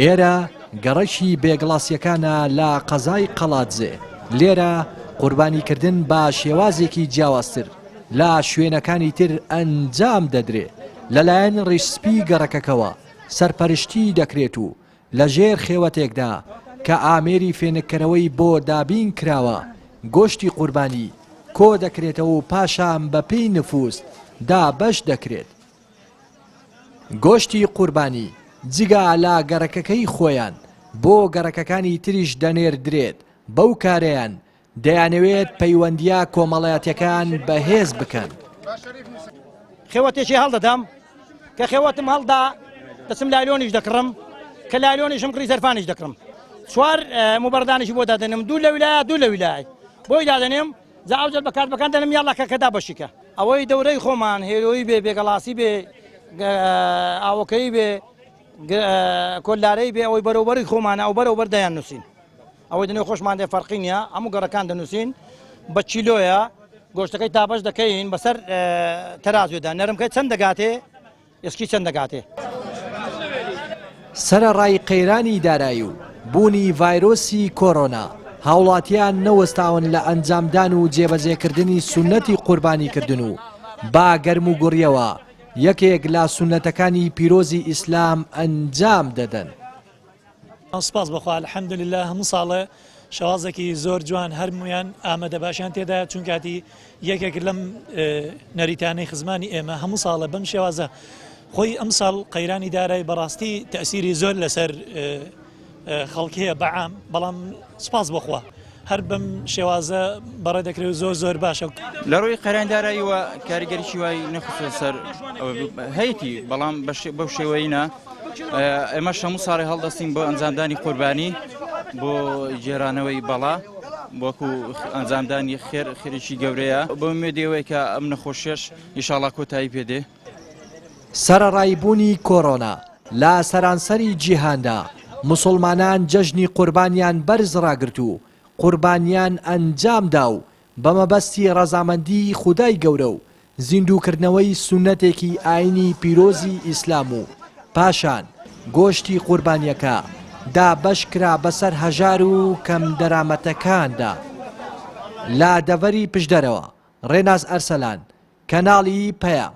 ئێرە گەڕەشی بێگڵاسیەکانە لە قەزای قەڵاتزێ. لێرە قوربانیکردن بە شێوازێکی جیاوازتر لە شوێنەکانی تر ئەنجام دەدرێت. لەلایەن ڕیشسپی گەڕەکەکەوە سەرپەرشتی دەکرێت و لە ژێر خێوەتێکدا کە ئامێری فێنکەرەوەی بۆ دابین کراوە گۆشتی قوربانی کۆ دەکرێتەوە و پاشان بەپێی نفوس دابەش دەکرێت. گۆشتی قوربانی جگا لە گەڕەکەکەی خۆیان بۆ گەڕەکەکانی تریش دەنێردرێت. بەو کارەیان دەیانەوێت پەیوەندیە کۆمەڵایەتیەکان بەهێز بکەن. خێوەتێکی هەڵدەدەم کە خێوەتم هەڵدا دەچم لایلۆنیش دەکڕم کە لایلۆنیشم کڕی زەرفانیش دەکڕم. چوار موبەردانیشی بۆ دادەنم دوو لە ویلایە دوو لە ویلای بۆی دادەنێم زاوجل بەکار بەکان دەنم یاڵەکە کەدا بەشیکە ئەوەی دەورەی خۆمان هێرۆیی بێ بێگەڵاسی بێ ئاوەکەی بێ کۆلارەی بێ ئەوەی بەرەوبەری خۆمانە ئەو بەرەوبەر دەیان نووسین ئەوەی دنێ خۆشمان دێ فەرقی نییە هەموو گەڕەکان دەنووسین بە چیلۆیە گۆشتەکەی تابەش دەکەین بەسەر تەرازوێدا نەرمکە چەند دەگاتێ ئێسکی چەند دەگاتێ. سەرەڕای قەیرانی دارایی و بوونی ڤایرۆسی کۆڕۆنا هاوڵاتیان نەوەستاون لە ئەنجامدان و جێبەجێکردنی سونەتی قوربانیکردن و با گەرم و گوڕیەوە یەکێک لە سونەتەکانی پیرۆزی ئیسلام ئەنجام دەدەن. سپاس بەخوا الحەمدولله هەموو ساڵە شەوازێکی زۆر جوان هەرمویان ئامادە باشیان تێدا چون کاتی یەکێک لەم نەریتانەی خزمانی ئێمە هەموو ساڵە بەم شێوازە خۆی ئەم ساڵ قەیرانی دارایی بەڕاستی تەئسیری زۆر لەسەر خەڵکیە بەعام بەڵام سپاس بەخوا هەر بەم شێوازە بەڕێ دەکرێت زۆر زۆر باشە. لە ڕۆی قەیرانی داراییەوە کاریگەریی وای نەخستە سەر هەیەی بەڵام بەو شێوەیە ئێمەش هەموو ساڵی هەڵدەستین بۆ ئەنجامدانی قوربانی بۆ جێرانەوەی بەڵا وەکو ئەنجامدانی خێرێکی گەورەیە بۆ مێدەوەی کە ئەم نەخۆشیەش ئینشاڵڵا کۆتایی پێدێ. سەرەڕایبوونی کۆڕۆنا لە سەرانسەری جیهاندا موسڵمانان جەژنی قوربانیان بەرز ڕاگرت و قوربانیان ئەنجامدا و بەمەبەستی ڕەزامەندی خودای گەورە و زیندووکردنەوەی سونەتێکی ئاینی پیرۆزی ئیسلام و پاشان گۆشتی قوربانیەکە دابەش کرا بەسەر هەژار و کەم دەرامەتەکاندا. لا دەڤەری پشدەرەوە ڕێناز ئەرسەلان کەناڵی پەیام.